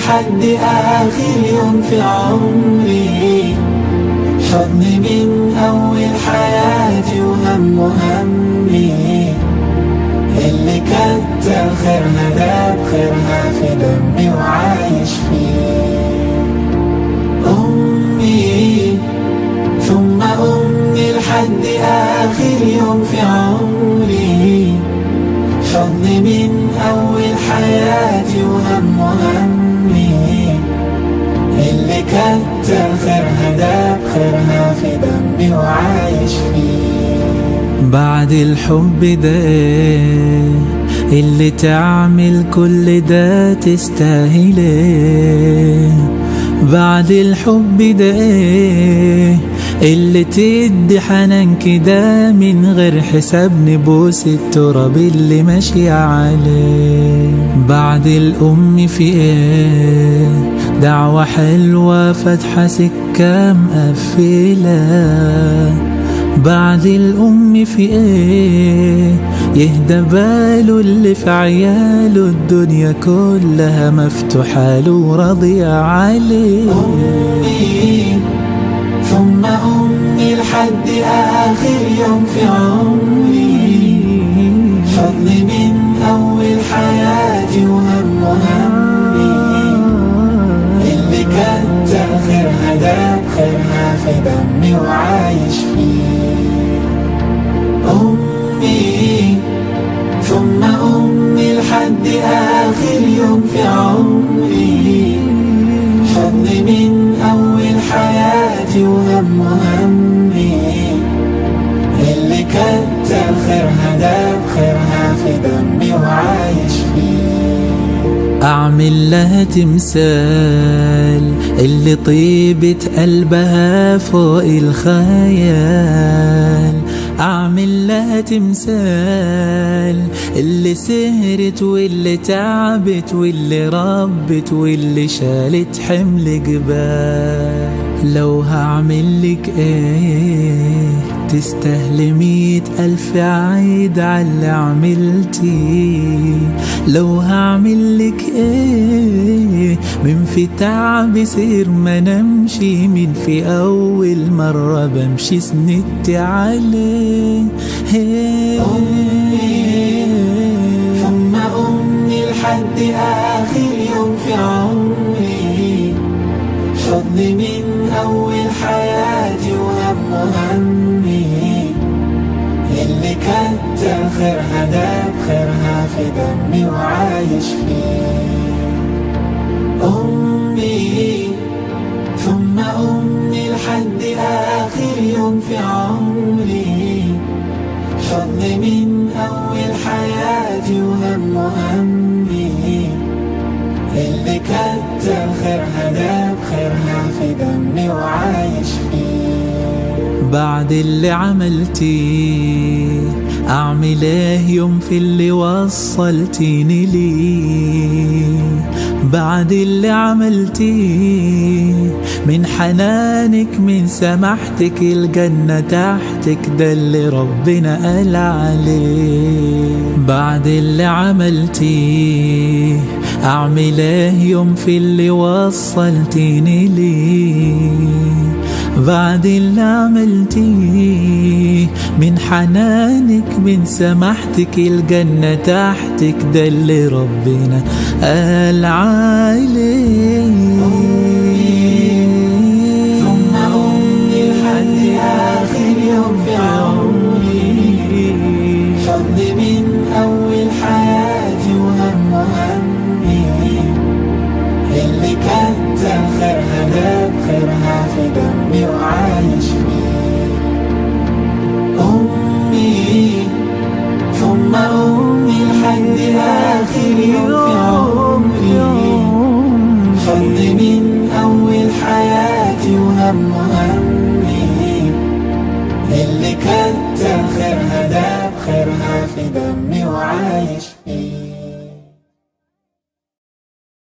لحد آخر يوم في عمري، حضني من أول حياتي وهم همي، اللي كتر خيرها داب خيرها في دمي وعايش فيه. أمي ثم أمي لحد آخر يوم في عمري، حضني من أول حياتي وهم همي، اللي كتر خيرها داب خيرها في دمي وعايش فيه. بعد الحب ده اللي تعمل كل ده تستاهله، بعد الحب ده اللي تدي حنان كده من غير حساب نبوس التراب اللي ماشي عليه. بعد الأم في ايه دعوة حلوة فاتحة سكة مقفلة، بعد الأم في ايه يهدى باله اللي في عياله الدنيا كلها مفتوحة له وراضية عليه. أمي ثم أمي لحد آخر يوم في عمري، حضني من أول حياتي وهم همي، اللي كتر خيرها داب خيرها في دمي وعايش فيه. أمي ثم أمي لحد آخر يوم في عمري، حضني من أول حياتي وهم همي، اللي كتر خيرها داب خيرها في دمي وعايش فيه. أعمل لها تمثال اللي طيبة قلبها فوق الخيال، أعمل لها تمثال اللي سهرت واللي تعبت واللي ربت واللي شالت حمل جبال. لو هعمل لك ايه تستاهلي 100,000 عيد عاللي عملتي، لو هعمل لك ايه من في تعب سير ما نمشي، من في اول مرة بمشي سندت عليه. أمي ثم أمي لحد آخر يوم في عمري، حضني من أول حياتي وهم همي، اللي كتر خيرها داب خيرها في دمي وعايش فيه. أمي ثم أمي لحد آخر يوم في عمري، حضني من أول حياتي وهم همي، اللي كتر خيرها داب خيرها في دمي وعايش فيه. بعد اللي عملتيه أعمل ايه يوم في اللي وصلتيني ليه، بعد اللي عملتيه من حنانك من سماحتك الجنة تحتك ده اللي ربنا قال عليه. بعد اللي عملتيه أعمل ايه يوم في اللي وصلتيني ليه، بعد اللي عملتيه من حنانك من سماحتك الجنة تحتك ده اللي ربنا قال عليه. ثم أمي لحد آخر يوم في عمري، حضني من أول حياتي وهم همي، اللي كتر خيرها داب خيرها في دمي وعايش فيه. أمي ثم أمي لحد آخر يوم في عمري، حضني من أول حياتي وهم همي، اللي كتر خيرها داب خيرها في دمي وعايش